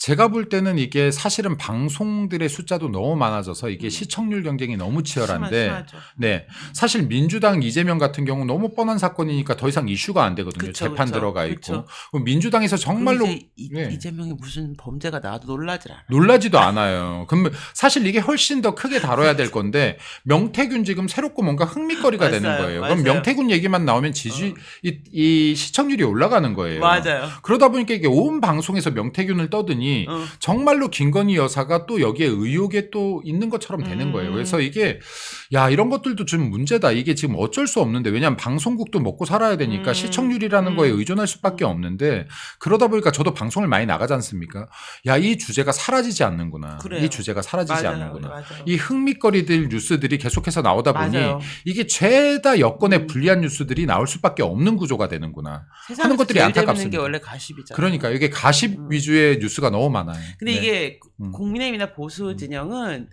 제가 볼 때는 이게 사실은 방송들의 숫자도 너무 많아져서 이게 시청률 경쟁이 너무 치열한데 심하죠. 네. 사실 민주당 이재명 같은 경우 너무 뻔한 사건이니까 더 이상 이슈가 안 되거든요. 그쵸, 재판 그쵸. 들어가 그쵸. 있고. 그럼 민주당에서 정말로 이제 네. 이재명이 무슨 범죄가 나와도 놀라질 않아요. 놀라지도 않아요. 그럼 사실 이게 훨씬 더 크게 다뤄야 될 건데 명태균 지금 새롭고 뭔가 흥미거리가 되는 맞아요. 거예요. 맞아요. 그럼 명태균 얘기만 나오면 이 시청률이 올라가는 거예요. 맞아요. 그러다 보니까 이게 온 방송에서 명태균을 떠드니 정말로 김건희 여사가 또 여기에 의혹에 또 있는 것처럼 되는 거예요. 그래서 이게 야 이런 것들도 좀 문제다. 이게 지금 어쩔 수 없는데 왜냐하면 방송국도 먹고 살아야 되니까 시청률이라는 거에 의존할 수밖에 없는데 그러다 보니까 저도 방송을 많이 나가지 않습니까? 야 이 주제가 사라지지 않는구나. 그래요. 이 주제가 사라지지 맞아요. 않는구나. 맞아요. 이 흥미거리들 뉴스들이 계속해서 나오다 보니 맞아요. 이게 죄다 여건에 불리한 뉴스들이 나올 수밖에 없는 구조가 되는구나. 하는 것들이 제일 재밌는 안타깝습니다. 게 원래 가십이잖아요. 그러니까 이게 가십 위주의 뉴스가 너무 많아요. 근데 네. 이게 국민의힘이나 보수 진영은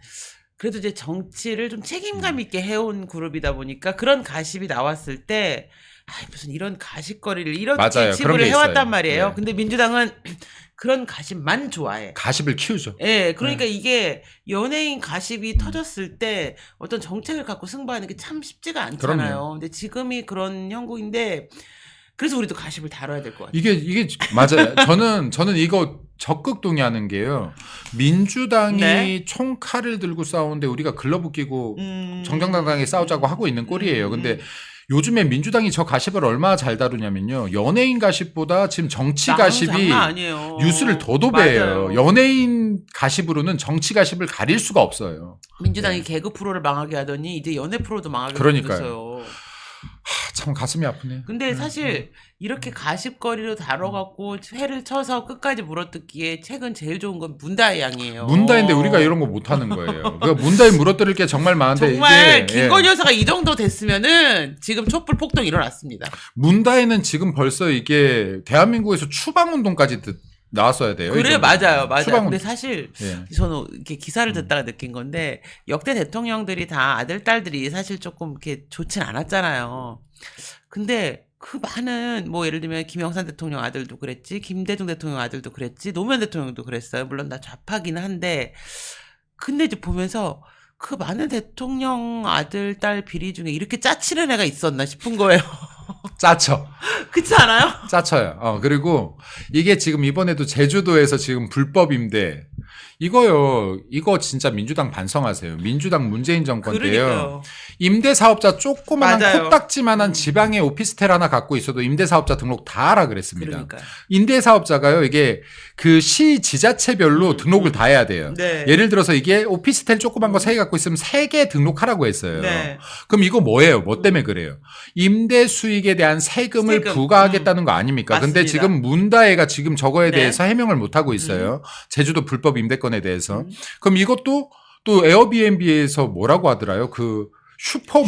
그래도 이제 정치를 좀 책임감 있게 해온 그룹이다 보니까 그런 가십이 나왔을 때 무슨 이런 가십거리를 이렇게 맞아요. 그런 치부를 게 해왔단 있어요. 말이에요. 네. 근데 민주당은 그런 가십만 좋아해. 가십을 키우죠. 예, 그러니까 이게 연예인 가십이 터졌을 때 어떤 정책을 갖고 승부하는 게 참 쉽지가 않잖아요. 그럼요. 근데 지금이 그런 형국인데 그래서 우리도 가십을 다뤄야 될 것 같아요. 이게 맞아요. 저는 이거 적극 동의하는 게요. 민주당이 네. 총칼을 들고 싸우는데 우리가 글러브 끼고 정정당당하게 싸우자고 하고 있는 꼴이에요. 근데 요즘에 민주당이 저 가십을 얼마나 잘 다루냐면요. 연예인 가십보다 지금 정치 가십이 장난 아니에요. 뉴스를 더 도배해요. 맞아요. 연예인 가십으로는 정치 가십을 가릴 수가 없어요. 민주당이 개그 프로를 망하게 하더니 이제 연애 프로도 망하게 그러니까요. 됐어요. 참 가슴이 아프네. 근데 사실 이렇게 가십거리로 다뤄갖고 회를 쳐서 끝까지 물어뜯기에 최근 제일 좋은 건 문다혜 양이에요. 문다인데 우리가 이런 거 못하는 거예요. 그러니까 문다에 물어뜯을 게 정말 많은데 정말 이게 김건희 여사가 이 정도 됐으면은 지금 촛불 폭동이 일어났습니다. 문다에는 지금 벌써 이게 대한민국에서 추방운동까지 나왔어야 돼요. 그래 맞아요. 근데 사실 예. 저는 이렇게 기사를 듣다가 느낀 건데 역대 대통령들이 다 아들 딸들이 사실 조금 이렇게 좋진 않았잖아요. 근데 그 많은 뭐 예를 들면 김영삼 대통령 아들도 그랬지, 김대중 대통령 아들도 그랬지, 노무현 대통령도 그랬어요. 물론 다 좌파기는 한데 근데 이제 보면서 그 많은 대통령 아들 딸 비리 중에 이렇게 짜치는 애가 있었나 싶은 거예요. 짜쳐. 그렇지 않아요? 짜쳐요. 그리고 이게 지금 이번에도 제주도에서 지금 불법 임대 이거 진짜 민주당 반성하세요. 민주당 문재인 정권 때요. 그러니까요. 임대사업자 조그만한 맞아요. 코딱지만한 지방에 오피스텔 하나 갖고 있어도 임대사업자 등록 다 하라 그랬습니다. 그러니까요. 임대사업자가요. 이게 그 시 지자체별로 등록을 다 해야 돼요. 네. 예를 들어서 이게 오피스텔 조그만 거 3개 갖고 있으면 3개 등록하라고 했어요. 네. 그럼 이거 뭐예요? 뭐 때문에 그래요? 임대 수익에 대한 세금을 세금. 부과하겠다는 거 아닙니까? 근데 맞습니다. 지금 문다혜가 지금 저거에 네. 대해서 해명을 못 하고 있어요. 제주도 불법 임대권에 대해서. 그럼 이것도 또 에어비앤비에서 뭐라고 하더라요? 그 슈퍼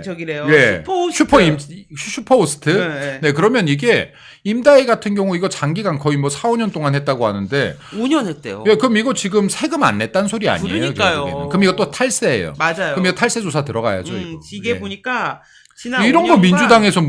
저기래요. 예. 슈퍼호스트. 슈퍼호스트. 네. 네, 그러면 이게 임다혜 같은 경우 이거 장기간 거의 뭐 4, 5년 동안 했다고 하는데 5년 했대요. 예, 그럼 이거 지금 세금 안 냈다는 소리 아니에요? 그러니까요. 결국에는. 그럼 이거 또 탈세예요. 맞아요. 그럼 이거 탈세 조사 들어가야죠. 이거. 이게 예. 보니까 지난 이런 거 5년간 민주당에서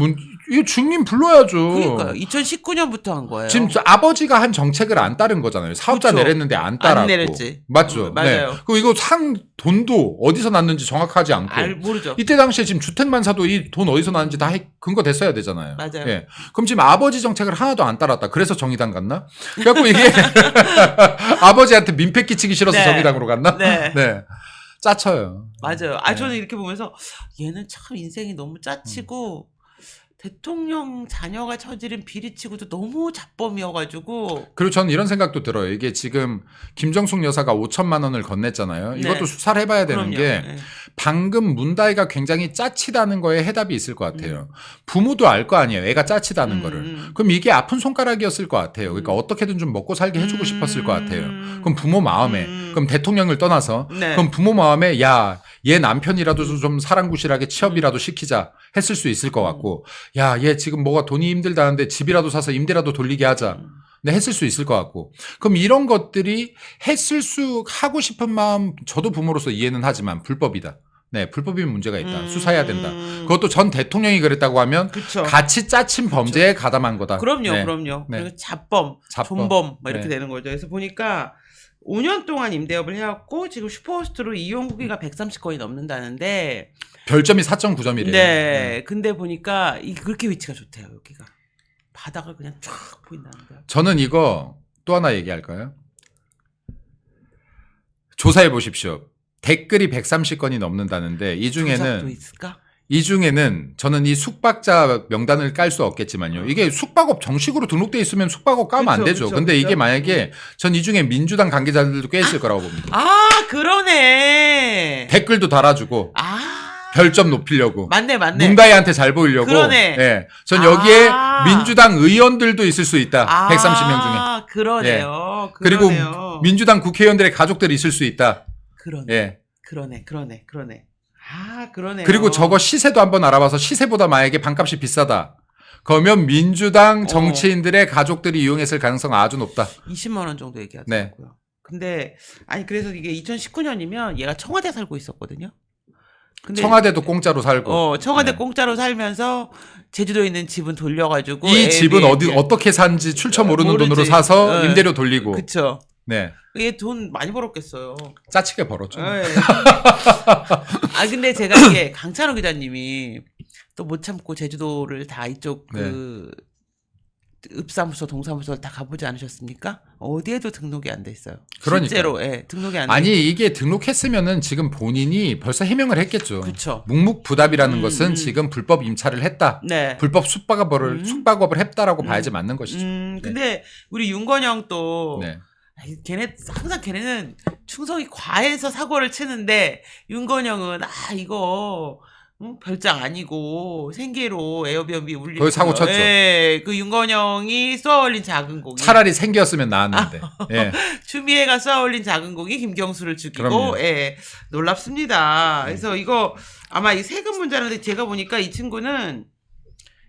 이거 증인 불러야죠. 그러니까요. 2019년부터 한 거예요. 지금 아버지가 한 정책을 안 따른 거잖아요. 사업자 그쵸. 내렸는데 안 따랐고. 안 내렸지. 맞죠. 맞아요. 네. 그리고 이거 산 돈도 어디서 났는지 정확하지 않고. 모르죠. 이때 당시에 지금 주택만 사도 이 돈 어디서 났는지 다 근거 됐어야 되잖아요. 맞아요. 예. 그럼 지금 아버지 정책을 하나도 안 따랐다. 그래서 정의당 갔나? 그래갖고 이게 아버지한테 민폐 끼치기 싫어서 네. 정의당으로 갔나? 네. 네. 짜쳐요. 맞아요. 네. 저는 이렇게 보면서 얘는 참 인생이 너무 짜치고 대통령 자녀가 저지른 비리치고도 너무 잡범이어가지고. 그리고 저는 이런 생각도 들어요. 이게 지금 김정숙 여사가 5천만 원을 건넸잖아요. 이것도 네. 수사를 해봐야 되는 그럼요. 게 네. 방금 문다혜가 굉장히 짜치다는 거에 해답이 있을 것 같아요. 부모도 알 거 아니에요. 애가 짜치다는 거를. 그럼 이게 아픈 손가락이었을 것 같아요. 그러니까 어떻게든 좀 먹고 살게 해주고 싶었을 것 같아요. 그럼 부모 마음에, 그럼 대통령을 떠나서, 네. 그럼 부모 마음에 야, 얘 남편이라도 좀 사랑구실하게 취업이라도 시키자 했을 수 있을 것 같고, 야, 얘 지금 뭐가 돈이 힘들다는데 집이라도 사서 임대라도 돌리게 하자. 네, 했을 수 있을 것 같고. 그럼 이런 것들이 하고 싶은 마음, 저도 부모로서 이해는 하지만 불법이다. 네, 불법인 문제가 있다. 수사해야 된다. 그것도 전 대통령이 그랬다고 하면 그쵸. 같이 짜친 범죄에 가담한 거다. 그럼요, 네. 그럼요. 네. 그리고 자범, 존범 뭐 이렇게 네. 되는 거죠. 그래서 보니까 5년 동안 임대업을 해왔고 지금 슈퍼호스트로 이용 후기가 130건이 넘는다는데 별점이 4.9점이래요. 네. 근데 보니까 그렇게 위치가 좋대요, 여기가. 바다가 그냥 쫙 보인다는 거야. 저는 이거 또 하나 얘기할까요? 조사해 보십시오. 댓글이 130건이 넘는다는데 조작도 있을까? 이 중에는 저는 이 숙박자 명단을 깔 수 없겠지만요. 이게 숙박업 정식으로 등록돼 있으면 숙박업 까면 안 되죠. 근데 이게 만약에 전 이 중에 민주당 관계자들도 꽤 있을 거라고 봅니다. 아, 그러네. 댓글도 달아주고 아, 별점 높이려고. 맞네. 문가희한테 잘 보이려고. 그러네. 예. 전 여기에 아. 민주당 의원들도 있을 수 있다. 130명 중에. 아, 그러네요. 그리고 그러네요. 민주당 국회의원들의 가족들이 있을 수 있다. 그러네. 예. 그러네. 아, 그러네요. 그리고 저거 시세도 한번 알아봐서 시세보다 만약에 반값이 비싸다. 그러면 민주당 정치인들의 가족들이 이용했을 가능성은 아주 높다. 20만 원 정도 얘기하더라고요. 근데 아니 그래서 이게 2019년이면 얘가 청와대 살고 있었거든요. 근데 청와대도 공짜로 살고. 청와대 네. 공짜로 살면서 제주도에 있는 집은 돌려가지고 이 집은 Airbnb. 어떻게 산지 출처 모르는 모르지. 돈으로 사서 임대료 돌리고. 그쵸. 네. 얘 돈 많이 벌었겠어요. 짜치게 벌었죠. 네. 아 근데 제가 이게 강찬호 기자님이 또 못 참고 제주도를 다 이쪽 그 읍사무소 동사무소를 다 가보지 않으셨습니까? 어디에도 등록이 안 돼 있어요. 그러니까요. 실제로 등록이 안 돼. 아니 이게 등록했으면은 지금 본인이 벌써 해명을 했겠죠. 그쵸. 묵묵부답이라는 것은 지금 불법 임차를 했다. 네. 불법 숙박업을 했다라고 봐야지 맞는 것이죠. 근데 우리 윤건영 또 네. 항상 걔네는 충성이 과해서 사고를 치는데 윤건영은 이거 별장 아니고 생계로 에어비앤비 울리고 거기 사고 쳤죠. 예, 그 윤건영이 쏘아올린 작은 고기. 차라리 생겼으면 나았는데. 예. 추미애가 쏘아올린 작은 고기 김경수를 죽이고 그럼요. 놀랍습니다. 그래서 이거 아마 이 세금 문제인데 제가 보니까 이 친구는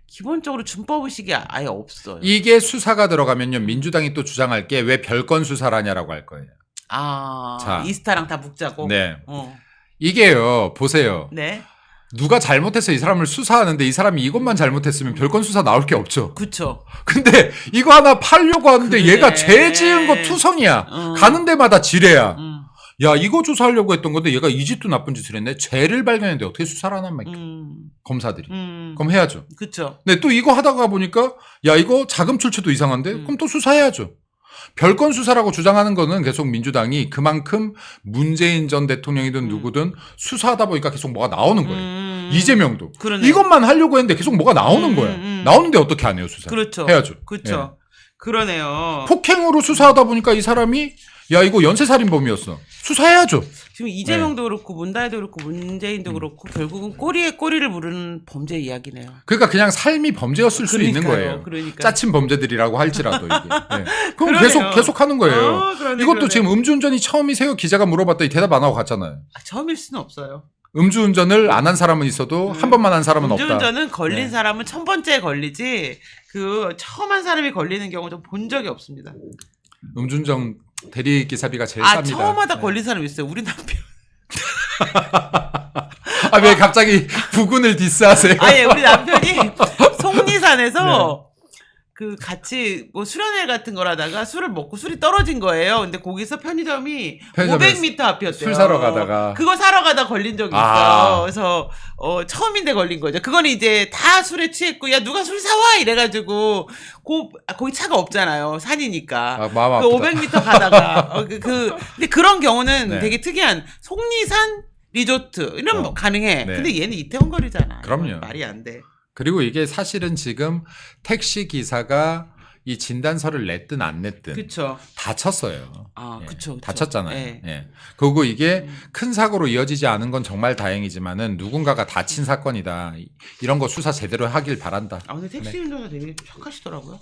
기본적으로 준법 의식이 아예 없어요. 이게 수사가 들어가면요 민주당이 또 주장할 게 왜 별건 수사라냐라고 할 거예요. 자. 이스타랑 다 묵자고. 네. 이게요 보세요. 네. 누가 잘못해서 이 사람을 수사하는데 이 사람이 이것만 잘못했으면 별건 수사 나올 게 없죠. 그쵸. 근데 이거 하나 팔려고 하는데 그래. 얘가 죄 지은 거 투성이야. 가는 데마다 지뢰야. 야 이거 조사하려고 했던 건데 얘가 이 짓도 나쁜 짓을 했네. 죄를 발견했는데 어떻게 수사를 안 합니까? 검사들이. 그럼 해야죠. 그쵸. 근데 또 이거 하다가 보니까 야 이거 자금 출처도 이상한데? 그럼 또 수사해야죠. 별건 수사라고 주장하는 거는 계속 민주당이 그만큼 문재인 전 대통령이든 누구든 수사하다 보니까 계속 뭐가 나오는 거예요. 이재명도. 그러네. 이것만 하려고 했는데 계속 뭐가 나오는 거야. 나오는데 어떻게 안 해요, 수사? 그렇죠. 해야죠. 그렇죠. 그러네요. 폭행으로 수사하다 보니까 이 사람이 야 이거 연쇄살인범이었어. 수사해야죠. 지금 이재명도 그렇고 문다혜도 그렇고 문재인도 그렇고 결국은 꼬리에 꼬리를 물은 범죄 이야기네요. 그러니까 그냥 삶이 범죄였을 수 있는 거예요. 그러니까. 짜친 범죄들이라고 할지라도 이게. 네. 그럼 그러네요. 계속 하는 거예요. 그러네, 이것도 그러네. 지금 음주운전이 처음이세요? 기자가 물어봤더니 대답 안 하고 갔잖아요. 처음일 수는 없어요. 음주운전을 안 한 사람은 있어도 한 번만 한 사람은 없다. 음주운전은 걸린 네. 사람은 1000번째에 걸리지 그 처음 한 사람이 걸리는 경우 좀 본 적이 없습니다. 음주운전 대리기사비가 제일 쌉니다. 처음 하다 네. 걸린 사람이 있어요. 우리 남편. 아, 왜 갑자기 부군을 디스하세요? 아예 우리 남편이 속리산에서 그 같이 뭐 수련회 같은 걸 하다가 술을 먹고 술이 떨어진 거예요. 근데 거기서 편의점이 편의점에서 500m 앞이었대요. 술 사러 가다가. 그거 사러 가다 걸린 적이 있어요. 그래서 처음인데 걸린 거죠. 그거는 이제 다 술에 취했고 야 누가 술 사와 이래가지고 거기 차가 없잖아요. 산이니까. 마음 그 아프다. 500m 가다가 근데 그런 경우는 네. 되게 특이한 속리산 리조트 이러면 뭐 가능해. 네. 근데 얘는 이태원 거리잖아. 그럼요. 말이 안 돼. 그리고 이게 사실은 지금 택시 기사가 이 진단서를 냈든 안 냈든 그쵸. 다쳤어요. 그쵸. 다쳤잖아요. 네. 예. 그리고 이게 큰 사고로 이어지지 않은 건 정말 다행이지만은 누군가가 다친 사건이다. 이런 거 수사 제대로 하길 바란다. 근데 택시 운전사 되게 착하시더라고요.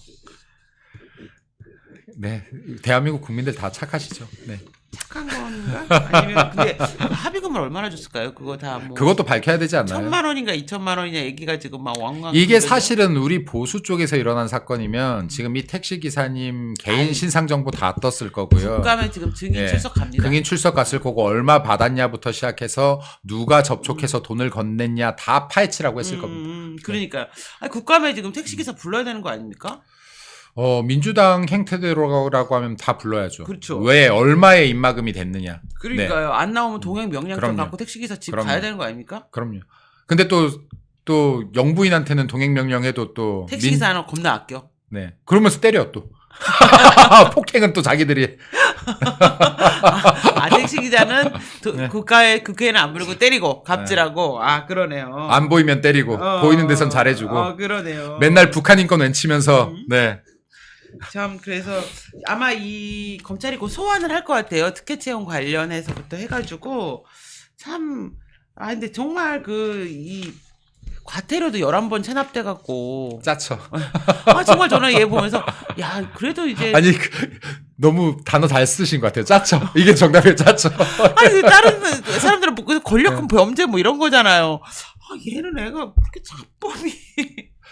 네. 대한민국 국민들 다 착하시죠. 네. 착한 건가? 아니면 근데 합의금을 얼마나 줬을까요? 그거 다 뭐 그것도 밝혀야 되지 않나요? 1,000만 원인가 2천만 원이냐 얘기가 지금 막 왕왕. 이게 돌면서. 사실은 우리 보수 쪽에서 일어난 사건이면 지금 이 택시 기사님 개인 아니, 신상 정보 다 떴을 거고요. 국감에 지금 증인 예, 출석합니다. 증인 출석 갔을 거고 얼마 받았냐부터 시작해서 누가 접촉해서 돈을 건넸냐 다 파헤치라고 했을 겁니다. 그러니까 아니, 국감에 지금 택시기사 불러야 되는 거 아닙니까? 민주당 행태대로라고 하면 다 불러야죠. 그렇죠. 왜 얼마의 입막음이 됐느냐. 그러니까요. 안 나오면 동행 명령장 그럼요. 갖고 택시기사 집 그럼요. 가야 되는 거 아닙니까? 그럼요. 근데 또 영부인한테는 동행 명령해도 또 택시기사는 겁나 아껴. 네. 그러면서 때려 또. 폭행은 또 자기들이 택시기사는 네. 국회에는 안 부르고 때리고 갑질하고. 아 그러네요. 안 보이면 때리고 보이는 데선 잘해주고 그러네요. 맨날 북한 인권 외치면서 네. 참 그래서 아마 이 검찰이 곧 소환을 할 것 같아요. 특혜 채용 관련해서부터 해가지고 참 근데 정말 이 과태료도 11번 체납돼 갖고 짜쳐. 정말 저는 얘 보면서 야 그래도 이제 아니 너무 단어 잘 쓰신 것 같아요. 짜쳐. 이게 정답이에요. 짜쳐. 다른 사람들은 뭐 권력형 범죄 뭐 이런 거잖아요. 얘는 애가 그렇게 자법이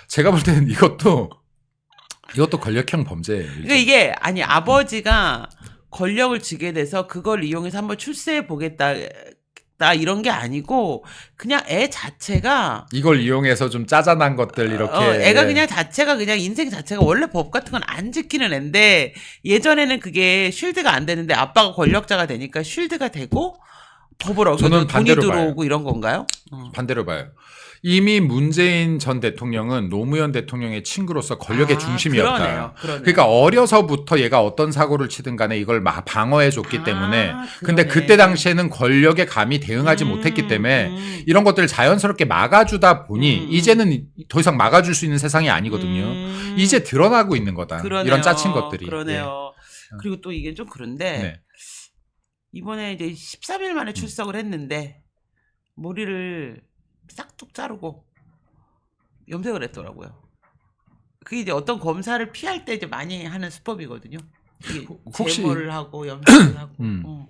제가 볼 때는 이것도 권력형 범죄예요. 그러니까 이게 아버지가 권력을 쥐게 돼서 그걸 이용해서 한번 출세해 보겠다 이런 게 아니고 그냥 애 자체가 이걸 이용해서 좀 짜잔한 것들 이렇게 애가 그냥 자체가 그냥 인생 자체가 원래 법 같은 건 안 지키는 애인데 예전에는 그게 쉴드가 안 되는데 아빠가 권력자가 되니까 쉴드가 되고 법을 어겨도 저는 돈이 반대로 들어오고 봐요. 이런 건가요? 반대로 봐요. 이미 문재인 전 대통령은 노무현 대통령의 친구로서 권력의 중심이었다. 그러네요. 그러니까 어려서부터 얘가 어떤 사고를 치든 간에 이걸 방어해 줬기 때문에 근데 그러네. 그때 당시에는 권력에 감히 대응하지 못했기 때문에 이런 것들을 자연스럽게 막아주다 보니 이제는 더 이상 막아줄 수 있는 세상이 아니거든요. 이제 드러나고 있는 거다. 그러네요. 이런 짜친 것들이. 그러네요. 그리고 또 이게 좀 그런데 네. 이번에 이제 13일 만에 출석을 했는데 머리를 싹둑 자르고 염색을 했더라고요. 그게 이제 어떤 검사를 피할 때 이제 많이 하는 수법이거든요. 이게 혹시- 제모를 하고 염색을 하고. 음.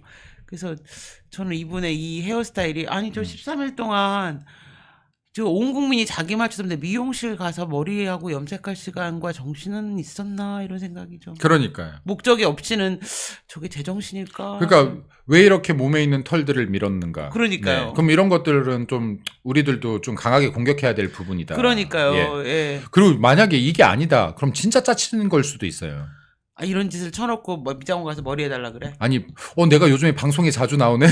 그래서 저는 이분의 이 헤어스타일이 저 13일 동안 저 온 국민이 자기 맞추는데 미용실 가서 머리하고 염색할 시간과 정신은 있었나 이런 생각이 좀. 그러니까요. 목적이 없이는 저게 제정신일까? 그러니까 왜 이렇게 몸에 있는 털들을 밀었는가? 그러니까요. 그럼 이런 것들은 좀 우리들도 좀 강하게 공격해야 될 부분이다. 그러니까요. 예. 예. 그리고 만약에 이게 아니다. 그럼 진짜 짜치는 걸 수도 있어요. 이런 짓을 쳐놓고 뭐 미장원 가서 머리 해달라 그래? 아니, 내가 요즘에 방송에 자주 나오네.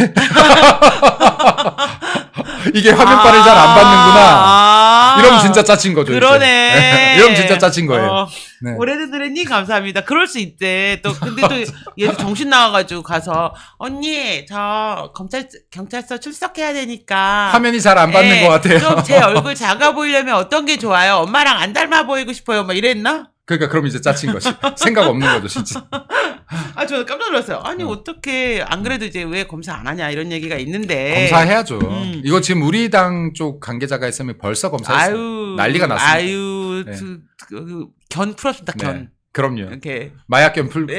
이게 화면빨을 잘 안 받는구나. 이러면 진짜 짜친 거죠. 그러네. 이제. 이러면 진짜 짜친 거예요. 네. 오래된 노래니 감사합니다. 그럴 수 있대. 또 근데 또 얘도 정신 나와가지고 가서 언니 저 경찰서 출석해야 되니까 화면이 잘 안 받는 것 같아요. 좀 제 얼굴 작아 보이려면 어떤 게 좋아요? 엄마랑 안 닮아 보이고 싶어요. 막 이랬나? 그러니까 그럼 이제 짜친 거지. 생각 없는 거죠, 진짜. 저는 깜짝 놀랐어요. 아니 어떻게 안 그래도 이제 왜 검사 안 하냐 이런 얘기가 있는데 검사해야죠. 이거 지금 우리 당 쪽 관계자가 했으면 벌써 검사했어요. 난리가 났습니다. 네. 견 풀었습니다. 견. 네. 그럼요. 이렇게 마약견 풀고,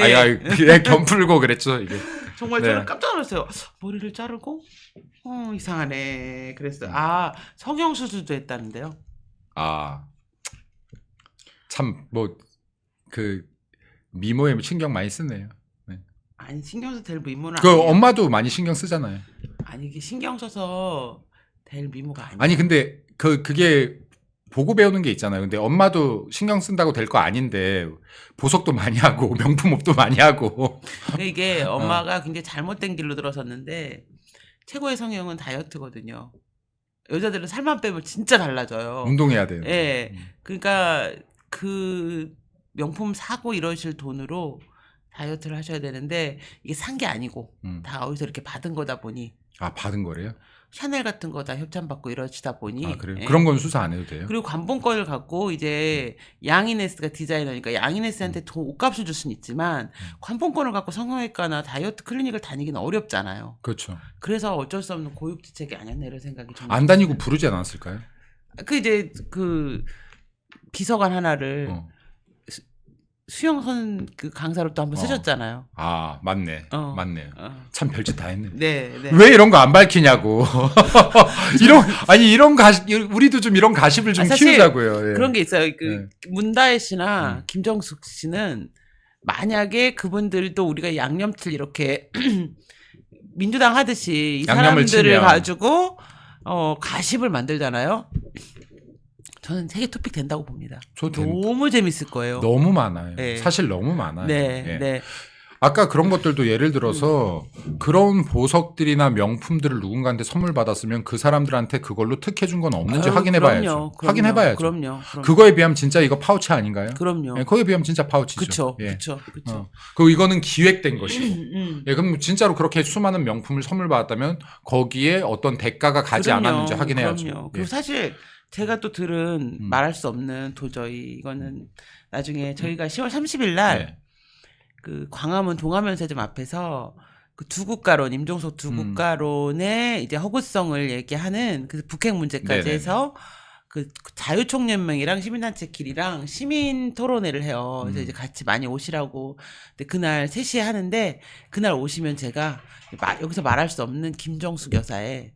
견 풀고 그랬죠, 이게. 정말 네. 저는 깜짝 놀랐어요. 머리를 자르고 이상하네. 그랬어요. 성형 수술도 했다는데요. 참, 미모에 신경 많이 쓰네요. 네. 아니 신경 써도 될 미모는 그 아니에요. 엄마도 많이 신경 쓰잖아요. 아니 이게 신경 써서 될 미모가 아니에요. 아니, 근데 그게 보고 배우는 게 있잖아요. 근데 엄마도 신경 쓴다고 될 거 아닌데 보석도 많이 하고 명품 옷도 많이 하고. 근데 이게 엄마가 굉장히 잘못된 길로 들어섰는데 최고의 성형은 다이어트거든요. 여자들은 살만 빼면 진짜 달라져요. 운동해야 돼요. 예. 그러니까 그 명품 사고 이러실 돈으로 다이어트를 하셔야 되는데 이게 산 게 아니고 다 어디서 이렇게 받은 거다 보니 받은 거래요? 샤넬 같은 거 다 협찬받고 이러시다 보니 그래요? 예. 그런 건 수사 안 해도 돼요? 그리고 관본권을 갖고 이제 양이네스가 디자이너니까 양이네스한테 옷값을 줄 수는 있지만 관본권을 갖고 성형외과나 다이어트 클리닉을 다니기는 어렵잖아요. 그렇죠. 그래서 어쩔 수 없는 고육지책이 아니었나 이런 생각이 좀 안 다니고 부르지 않았을까요? 이제 비서관 하나를 수영선 그 강사로 또 한번 쓰셨잖아요. 아, 맞네. 어. 맞네요. 어. 참 별짓 다 했네. 네, 네. 왜 이런 거 안 밝히냐고. 이런 우리도 좀 이런 가십을 좀 사실 키우자고요. 예. 그런 게 있어요. 그 네. 문다혜 씨나 김정숙 씨는 만약에 그분들도 우리가 양념틀 이렇게 민주당 하듯이 이 양념을 사람들을 치면. 가지고 가십을 만들잖아요. 저는 세계 토픽 된다고 봅니다. 너무 재밌을 거예요. 너무 많아요. 네. 사실 너무 많아요. 네, 예. 네. 아까 그런 것들도 예를 들어서 그런 보석들이나 명품들을 누군가한테 선물 받았으면 그 사람들한테 그걸로 특혜 준 건 없는지 아유, 확인해봐야죠. 그럼요. 확인해봐야죠. 그럼요. 그거에 비하면 진짜 이거 파우치 아닌가요? 그럼요. 예, 거기에 비하면 진짜 파우치죠. 그쵸, 예. 그쵸. 그리고 이거는 기획된 것이고. 음. 예, 그럼 진짜로 그렇게 수많은 명품을 선물 받았다면 거기에 어떤 대가가 가지 그럼요, 않았는지 확인해야죠. 그럼요. 예. 그리고 사실 제가 또 들은 말할 수 없는 도저히 이거는 나중에 저희가 10월 30일 날 네. 그 광화문 동아면세점 앞에서 그 두국가론 임종석 두국가론의 이제 허구성을 얘기하는 그 북핵 문제까지 네네네. 해서 그 자유총연맹이랑 시민단체끼리랑 시민 토론회를 해요. 그래서 이제 같이 많이 오시라고. 근데 그날 3시에 하는데 그날 오시면 제가 여기서 말할 수 없는 김정숙 여사의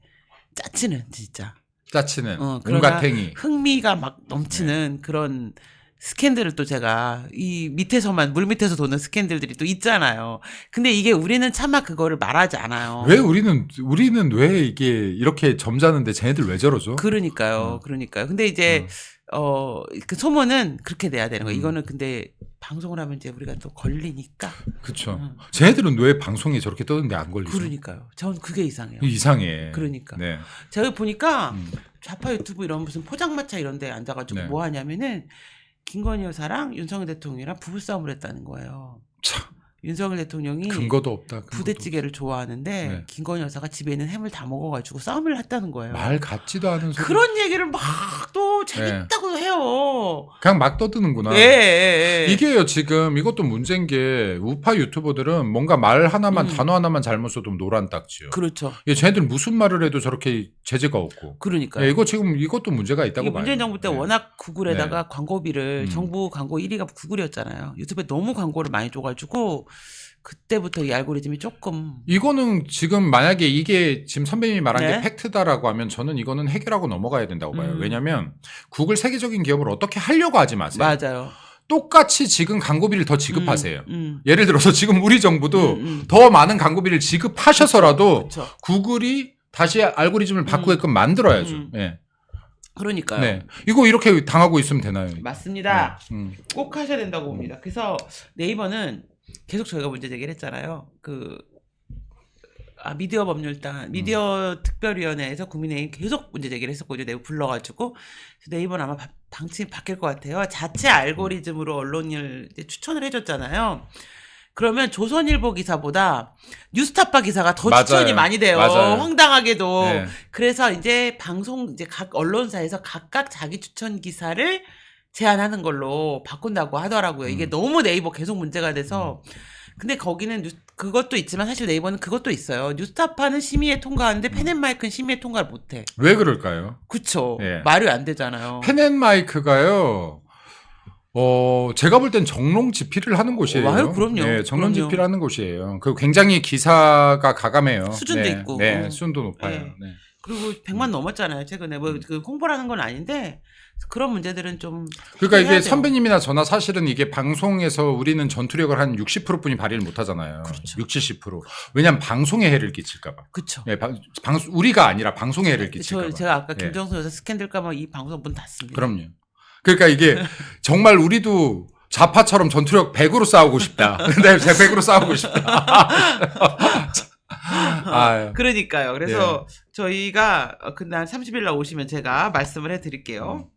짜치는 진짜 짜치는 그러나 온갖탱이. 흥미가 막 넘치는 그런 스캔들을 또 제가 이 밑에서만 물 밑에서 도는 스캔들들이 또 있잖아요. 근데 이게 우리는 차마 그거를 말하지 않아요. 왜 우리는 왜 이게 이렇게 점잖은데 쟤네들 왜 저러죠? 그러니까요. 근데 이제 그 소문은 그렇게 내야 되는 거예요. 이거는 근데 방송을 하면 이제 우리가 또 걸리니까. 그렇죠. 쟤네들은 왜 방송에 저렇게 떠드는데 안 걸리죠? 그러니까요. 전 그게 이상해요. 이상해. 그러니까. 네. 제가 보니까 좌파 유튜브 이런 무슨 포장마차 이런 데 앉아가지고 네. 뭐 하냐면은 김건희 여사랑 윤석열 대통령이랑 부부싸움을 했다는 거예요. 참 윤석열 대통령이 근거도 없다. 근거도 부대찌개를 좋아하는데 네. 김건희 여사가 집에 있는 햄을 다 먹어가지고 싸움을 했다는 거예요. 말 같지도 않은 소리. 그런 얘기를 막 또 재밌다고 해요. 그냥 막 떠드는구나. 예. 이게요, 지금 이것도 문제인 게 우파 유튜버들은 뭔가 말 하나만 단어 하나만 잘못 써도 노란 딱지요. 그렇죠. 예, 쟤네들 무슨 말을 해도 저렇게 제재가 없고. 그러니까요. 예, 이거 지금 이것도 문제가 있다고 이게 봐요. 문재인 정부 때 네. 워낙 구글에다가 광고비를 음. 정부 광고 1위가 구글이었잖아요. 유튜브에 너무 광고를 많이 줘가지고 그때부터 이 알고리즘이 조금 이거는 지금 만약에 이게 지금 선배님이 말한 네. 게 팩트다라고 하면 저는 이거는 해결하고 넘어가야 된다고 봐요. 왜냐하면 구글 세계적인 기업을 어떻게 하려고 하지 마세요. 맞아요. 똑같이 지금 광고비를 더 지급하세요. 음. 예를 들어서 지금 우리 정부도 음. 더 많은 광고비를 지급하셔서라도 그렇죠. 구글이 다시 알고리즘을 바꾸게끔 만들어야죠. 예. 그러니까요. 네. 이거 이렇게 당하고 있으면 되나요? 맞습니다. 네. 꼭 하셔야 된다고 봅니다. 그래서 네이버는 계속 저희가 문제 제기를 했잖아요. 미디어 법률단, 미디어 특별위원회에서 국민의힘 계속 문제 제기를 했었거든요. 네이버 불러가지고. 네이버는 아마 방침이 바뀔 것 같아요. 자체 알고리즘으로 언론을 이제 추천을 해줬잖아요. 그러면 조선일보 기사보다 뉴스타파 기사가 더 맞아요. 추천이 많이 돼요. 맞아요. 황당하게도. 네. 그래서 이제 각 언론사에서 각각 자기 추천 기사를 제안하는 걸로 바꾼다고 하더라고요. 이게 너무 네이버 계속 문제가 돼서. 근데 거기는 그것도 있지만 사실 네이버는 그것도 있어요. 뉴스타파는 심의에 통과하는데 펜앤마이크는 심의에 통과를 못해. 왜 그럴까요? 그쵸. 예. 말이 안 되잖아요. 펜앤마이크가요. 제가 볼 땐 정론지필을 하는 곳이에요. 아유, 그럼요. 네, 정론지필을 하는 곳이에요. 그 굉장히 기사가 가감해요. 수준도 네, 있고. 네, 수준도 높아요. 네. 네. 그리고 100만 넘었잖아요. 최근에 그 홍보라는 건 아닌데 그런 문제들은 좀 그러니까 해결해야 이게 돼요. 선배님이나 저나 사실은 이게 방송에서 우리는 전투력을 한 60%뿐이 발휘를 못 하잖아요. 그렇죠. 60, 70%. 왜냐면 방송에 해를 끼칠까봐. 그쵸. 예, 우리가 아니라 방송에 해를 끼칠까봐. 제가 아까 예. 김정수 여사 스캔들 까면 이 방송 문 닫습니다. 그럼요. 그러니까 이게 정말 우리도 좌파처럼 전투력 100으로 싸우고 싶다. 근데 100으로 싸우고 싶다. 아유. 그러니까요. 그래서 저희가 그날 30일 날 오시면 제가 말씀을 해드릴게요.